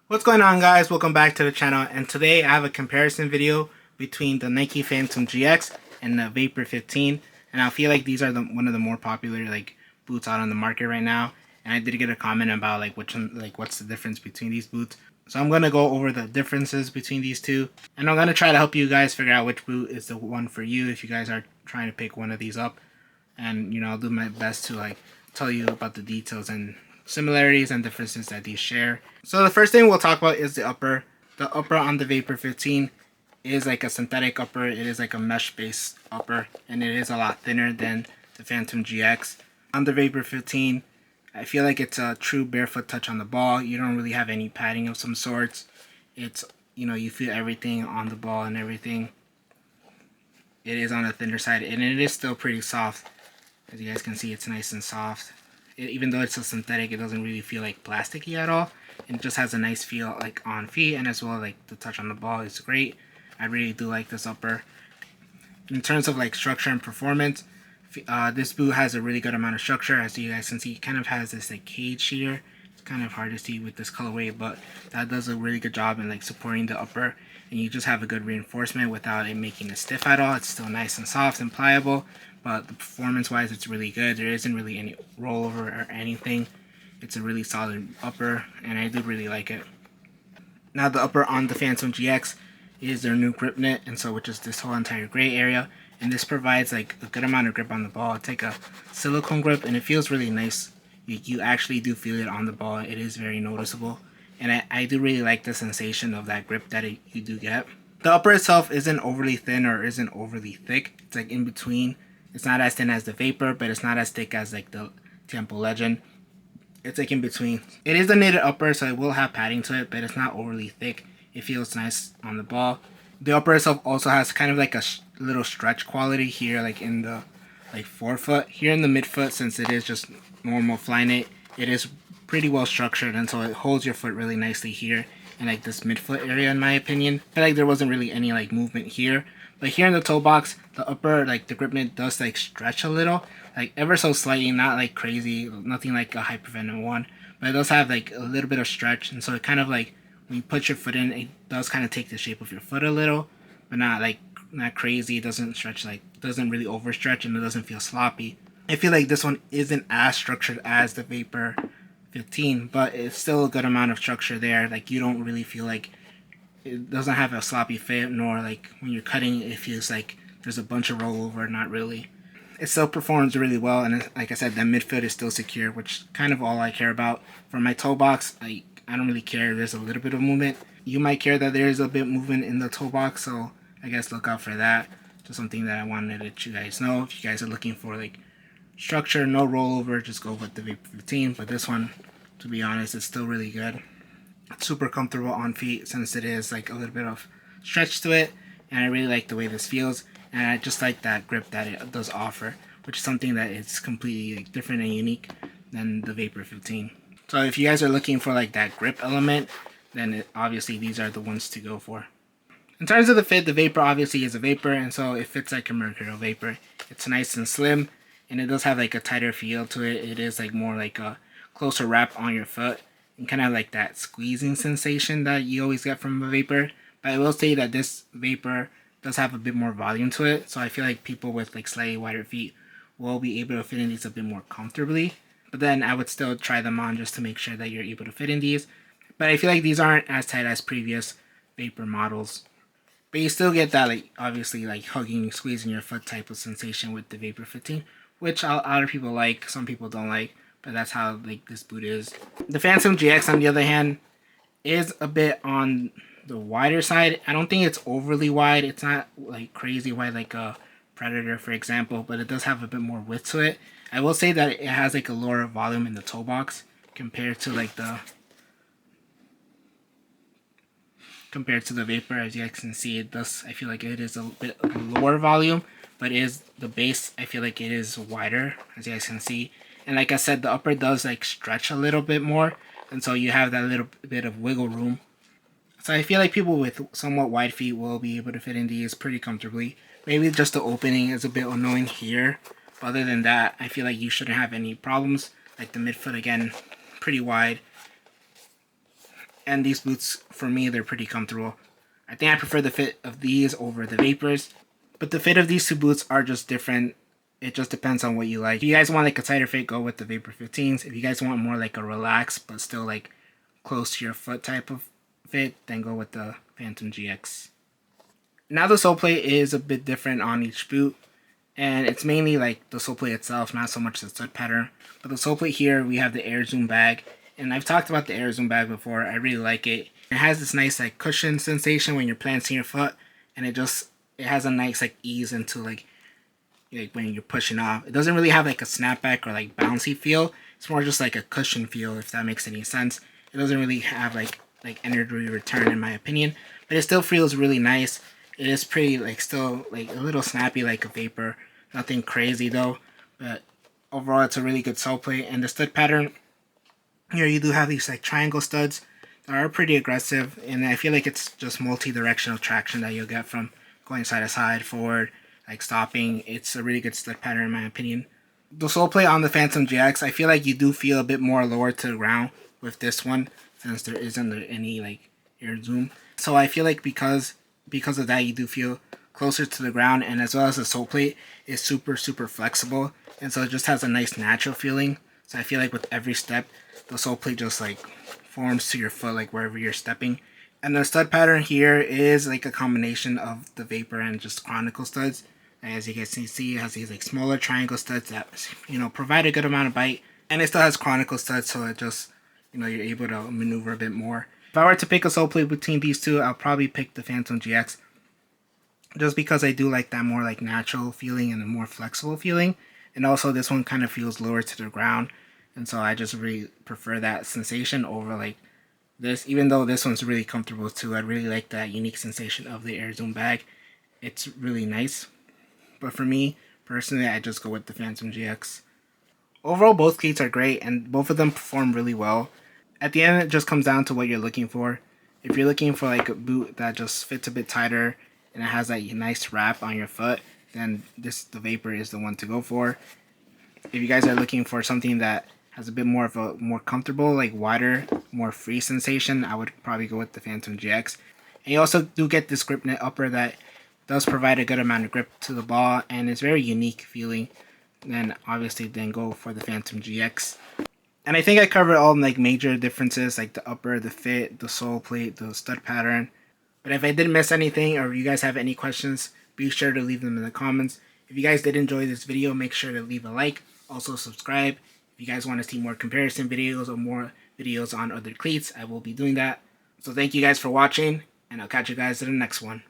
What's going on, guys? Welcome back to the channel, and today I have a comparison video between the Nike Phantom GX and the Vapor 15, and I feel like these are one of the more popular boots out on the market right now. And I did get a comment about which one, what's the difference between these boots. So I'm gonna go over the differences between these two, and I'm gonna try to help you guys figure out which boot is the one for you if you guys are trying to pick one of these up. And I'll do my best to tell you about the details and similarities and differences that these share. So the first thing we'll talk about is the upper. The upper on the Vapor 15 is like a synthetic upper. It is like a mesh based upper, and it is a lot thinner than the Phantom GX. On the Vapor 15, I feel like it's a true barefoot touch on the ball. You don't really have any padding of some sorts. It's, you feel everything on the ball and everything. It is on the thinner side, and it is still pretty soft. As you guys can see, it's nice and soft. Even though it's a synthetic, it doesn't really feel like plasticky at all. It just has a nice feel on feet, and as well the touch on the ball is great. I really do like this upper. In terms of structure and performance, this boot has a really good amount of structure. As you guys can see, it kind of has this cage here. It's kind of hard to see with this colorway, but that does a really good job in supporting the upper, and you just have a good reinforcement without it making it stiff at all. It's still nice and soft and pliable, but the performance wise it's really good. There isn't really any rollover or anything. It's a really solid upper, and I do really like it. Now the upper on the Phantom GX is their new grip knit, and so which is this whole entire gray area, and this provides a good amount of grip on the ball. It's like a silicone grip, and it feels really nice. You actually do feel it on the ball. It is very noticeable, and I do really like the sensation of that grip that you do get. The upper itself isn't overly thin or isn't overly thick. It's in between. It's not as thin as the Vapor, but it's not as thick as the Tempo Legend. It's in between. It is a knitted upper, so it will have padding to it, but it's not overly thick. It feels nice on the ball. The upper itself also has kind of a little stretch quality here, in the forefoot. Here in the midfoot, since it is just normal fly knit, it is pretty well structured, and so it holds your foot really nicely here in this midfoot area, in my opinion. I feel like there wasn't really any movement here. But here in the toe box, the upper, the grip knit does stretch a little, ever so slightly, not crazy, nothing like a hypervenom one, but it does have a little bit of stretch, and so it kind of when you put your foot in, it does kind of take the shape of your foot a little, but not not crazy. It doesn't stretch doesn't really overstretch, and it doesn't feel sloppy. I feel like this one isn't as structured as the Vapor 15, but it's still a good amount of structure there. You don't really feel it doesn't have a sloppy fit, nor when you're cutting it feels there's a bunch of rollover. Not really. It still performs really well, and like I said, the midfoot is still secure, which is kind of all I care about. For my toe box, I don't really care if there's a little bit of movement. You might care that there's a bit of movement in the toe box, so I guess look out for that. Just something that I wanted to let you guys know. If you guys are looking for structure, no rollover, just go with the Vapor 15. But this one, to be honest, is still really good. It's super comfortable on feet since it is a little bit of stretch to it, and I really like the way this feels, and I just like that grip that it does offer, which is something that is completely different and unique than the Vapor 15. So if you guys are looking for that grip element, then obviously these are the ones to go for. In terms of the fit, the Vapor obviously is a Vapor, and so it fits like a Mercurial Vapor. It's nice and slim, and it does have a tighter feel to it. It is more a closer wrap on your foot, and kind of that squeezing sensation that you always get from a Vapor. But I will say that this Vapor does have a bit more volume to it, so I feel like people with slightly wider feet will be able to fit in these a bit more comfortably. But then I would still try them on just to make sure that you're able to fit in these. But I feel like these aren't as tight as previous Vapor models. But you still get that obviously hugging, squeezing your foot type of sensation with the Vapor 15, which a lot of people like, some people don't like, but that's how this boot is. The Phantom GX, on the other hand, is a bit on the wider side. I don't think it's overly wide. It's not crazy wide like a Predator, for example, but it does have a bit more width to it. I will say that it has a lower volume in the toe box compared to the Vapor. As you guys can see, it does, I feel like it is a bit lower volume, but is the base, I feel like it is wider, as you guys can see. And like I said, the upper does stretch a little bit more, and so you have that little bit of wiggle room. So I feel like people with somewhat wide feet will be able to fit in these pretty comfortably. Maybe just the opening is a bit annoying here, but other than that, I feel like you shouldn't have any problems. The midfoot, again, pretty wide. And these boots, for me, they're pretty comfortable. I think I prefer the fit of these over the Vapors. But the fit of these two boots are just different. It just depends on what you like. If you guys want like a tighter fit, go with the Vapor 15s. If you guys want more like a relaxed but still like close to your foot type of fit, then go with the Phantom GX. Now the sole plate is a bit different on each boot. And it's mainly like the sole plate itself, not so much the stud pattern. But the sole plate here, we have the Air Zoom bag. And I've talked about the Air Zoom bag before. I really like it. It has this nice like cushion sensation when you're planting your foot. And it has a nice like ease into like when you're pushing off. It doesn't really have like a snapback or like bouncy feel. It's more just like a cushion feel, if that makes any sense. It doesn't really have like energy return in my opinion. But it still feels really nice. It is pretty like still like a little snappy like a Vapor. Nothing crazy though, but overall it's a really good sole plate. And the stud pattern here, you do have these like triangle studs that are pretty aggressive, and I feel like it's just multi-directional traction that you'll get from going side to side, forward, like stopping. It's a really good stud pattern in my opinion. The sole plate on the Phantom GX, I feel like you do feel a bit more lower to the ground with this one, since there isn't any like air zoom. So I feel like because of that, you do feel closer to the ground, and as well as the sole plate is super flexible, and so it just has a nice natural feeling. So I feel like with every step, the sole plate just like forms to your foot like wherever you're stepping. And the stud pattern here is like a combination of the Vapor and just Chronicle studs. As you guys can see, it has these like smaller triangle studs that provide a good amount of bite, and it still has Chronicle studs, so it just you're able to maneuver a bit more. If I were to pick a sole plate between these two, I'll probably pick the Phantom GX, just because I do like that more like natural feeling and a more flexible feeling. And also this one kind of feels lower to the ground, and so I just really prefer that sensation over like this. Even though this one's really comfortable too, I really like that unique sensation of the Air Zoom bag. It's really nice. But for me personally, I just go with the Phantom GX. Overall, both cleats are great and both of them perform really well. At the end, it just comes down to what you're looking for. If you're looking for like a boot that just fits a bit tighter and it has that nice wrap on your foot, then the Vapor is the one to go for. If you guys are looking for something that has a bit more of a more comfortable, like wider, more free sensation, I would probably go with the Phantom GX. And you also do get this grip net upper that does provide a good amount of grip to the ball, and it's very unique feeling. Then obviously go for the Phantom GX. And I think I covered all like major differences, like the upper, the fit, the sole plate, the stud pattern. But if I did miss anything, or if you guys have any questions, be sure to leave them in the comments. If you guys did enjoy this video, make sure to leave a like. Also subscribe. If you guys want to see more comparison videos or more videos on other cleats, I will be doing that. So thank you guys for watching, and I'll catch you guys in the next one.